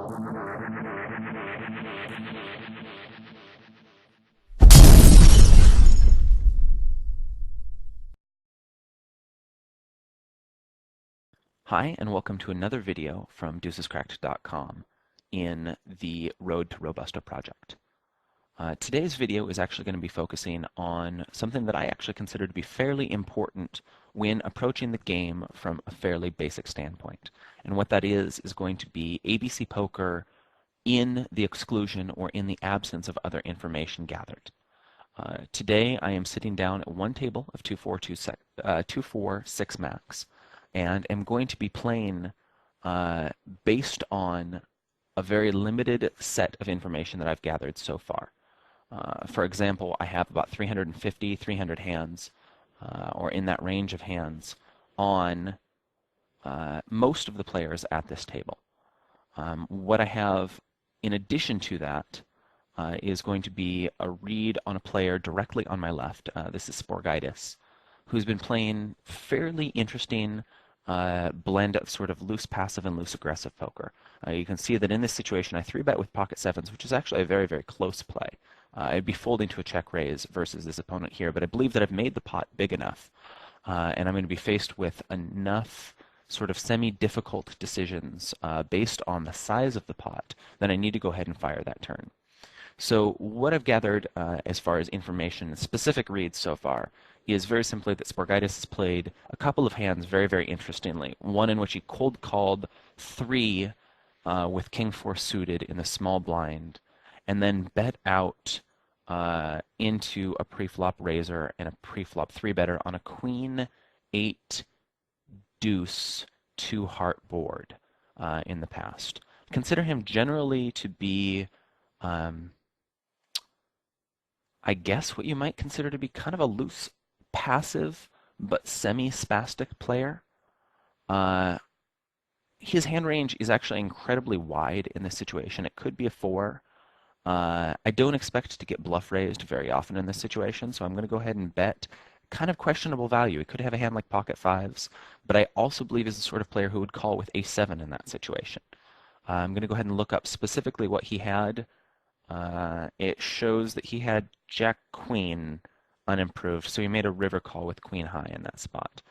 Hi, and welcome to another video from deucescracked.com in the Road to Robusta project. Today's video is actually going to be focusing on something that I actually consider to be fairly important when approaching the game from a fairly basic standpoint. And what that is going to be ABC poker in the exclusion or in the absence of other information gathered. Today I am sitting down at one table of 2-4-6 max and am going to be playing based on a very limited set of information that I've gathered so far. For example, I have about 350, 300 hands, or in that range of hands, on most of the players at this table. What I have in addition to that is going to be a read on a player directly on my left. This is Sporgaitis, who's been playing fairly interesting blend of sort of loose passive and loose aggressive poker. You can see that in this situation I 3-bet with pocket sevens, which is actually a very, very close play. I'd be folding to a check raise versus this opponent here, but I believe that I've made the pot big enough, and I'm going to be faced with enough sort of semi-difficult decisions based on the size of the pot that I need to go ahead and fire that turn. So what I've gathered as far as information, specific reads so far, is very simply that Sporgaitis has played a couple of hands very, very interestingly. One in which he cold called 3 with King 4 suited in the small blind, and then bet out into a pre-flop raiser and a pre-flop 3-better on a Queen 8 deuce 2-heart board in the past. Consider him generally to be I guess what you might consider to be kind of a loose, passive, but semi-spastic player. His hand range is actually incredibly wide in this situation. It could be a 4. I don't expect to get bluff raised very often in this situation, so I'm going to go ahead and bet kind of questionable value. He could have a hand like pocket 5s, but I also believe he's the sort of player who would call with a7 in that situation. I'm going to go ahead and look up specifically what he had. It shows that he had Jack Queen unimproved, so he made a river call with Queen high in that spot.